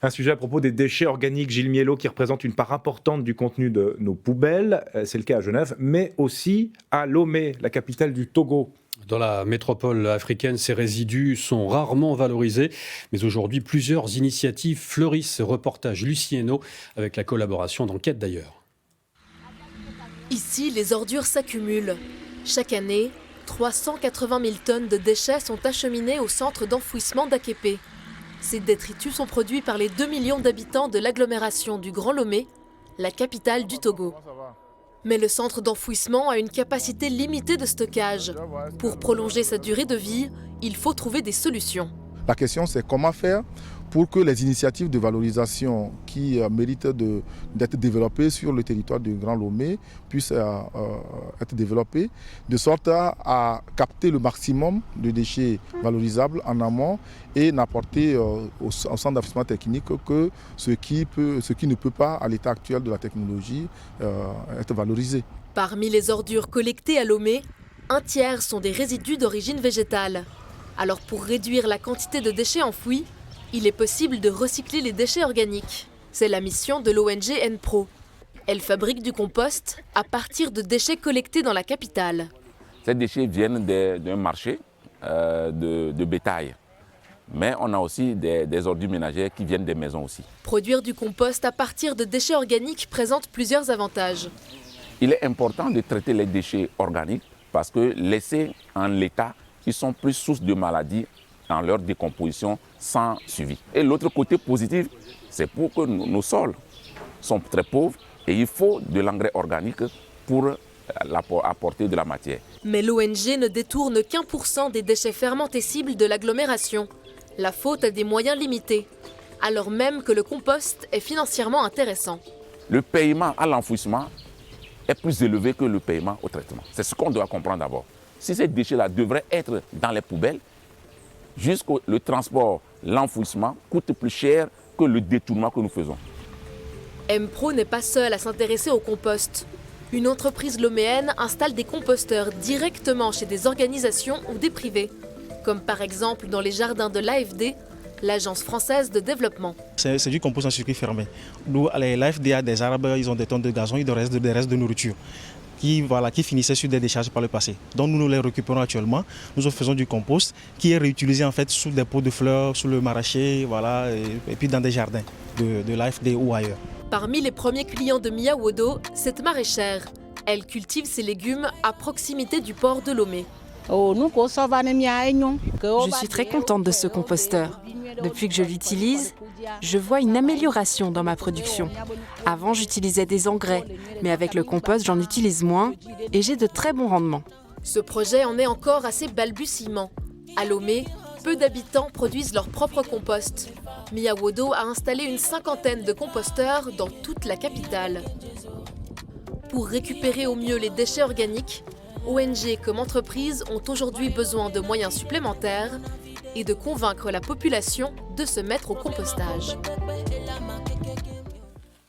Un sujet à propos des déchets organiques, Gilles Miellot, qui représente une part importante du contenu de nos poubelles. C'est le cas à Genève, mais aussi à Lomé, la capitale du Togo. Dans la métropole africaine, ces résidus sont rarement valorisés. Mais aujourd'hui, plusieurs initiatives fleurissent. Reportage Lucie Hainaut avec la collaboration d'Enquête d'ailleurs. Ici, les ordures s'accumulent. Chaque année, 380 000 tonnes de déchets sont acheminées au centre d'enfouissement d'Aképé. Ces détritus sont produits par les 2 millions d'habitants de l'agglomération du Grand Lomé, la capitale du Togo. Mais le centre d'enfouissement a une capacité limitée de stockage. Pour prolonger sa durée de vie, il faut trouver des solutions. La question, c'est comment faire pour que les initiatives de valorisation qui méritent d'être développées sur le territoire du Grand Lomé puissent être développées, de sorte à capter le maximum de déchets valorisables en amont et n'apporter au centre d'enfouissement technique que ce qui ne peut pas, à l'état actuel de la technologie, être valorisé. Parmi les ordures collectées à Lomé, un tiers sont des résidus d'origine végétale. Alors pour réduire la quantité de déchets enfouis, il est possible de recycler les déchets organiques. C'est la mission de l'ONG Enpro. Elle fabrique du compost à partir de déchets collectés dans la capitale. Ces déchets viennent d'un marché de bétail. Mais on a aussi des ordures ménagères qui viennent des maisons aussi. Produire du compost à partir de déchets organiques présente plusieurs avantages. Il est important de traiter les déchets organiques parce que laissés en l'état, ils sont plus source de maladies dans leur décomposition sans suivi. Et l'autre côté positif, c'est pour que nos sols sont très pauvres et il faut de l'engrais organique pour apporter de la matière. Mais l'ONG ne détourne qu'1% des déchets fermentescibles de l'agglomération. La faute a des moyens limités, alors même que le compost est financièrement intéressant. Le paiement à l'enfouissement est plus élevé que le paiement au traitement. C'est ce qu'on doit comprendre d'abord. Si ces déchets-là devraient être dans les poubelles, jusqu'au transport, l'enfouissement coûte plus cher que le détournement que nous faisons. Enpro n'est pas seule à s'intéresser au compost. Une entreprise loméenne installe des composteurs directement chez des organisations ou des privés, comme par exemple dans les jardins de l'AFD, l'Agence française de développement. C'est du compost en circuit fermé. L'AFD a des arbres, ils ont des tonnes de gazon, des restes de nourriture. Qui finissaient sur des décharges par le passé. Donc nous les récupérons actuellement. Nous en faisons du compost qui est réutilisé en fait sous des pots de fleurs, sous le maraîcher, et puis dans des jardins de l'AFD ou ailleurs. Parmi les premiers clients de Mia Wodo, cette maraîchère. Elle cultive ses légumes à proximité du port de Lomé. Je suis très contente de ce composteur. Depuis que je l'utilise, je vois une amélioration dans ma production. Avant, j'utilisais des engrais, mais avec le compost, j'en utilise moins et j'ai de très bons rendements. Ce projet en est encore à ses balbutiements. À Lomé, peu d'habitants produisent leur propre compost. Mia Wodo a installé une 50aine de composteurs dans toute la capitale. Pour récupérer au mieux les déchets organiques, ONG comme entreprises ont aujourd'hui besoin de moyens supplémentaires et de convaincre la population de se mettre au compostage.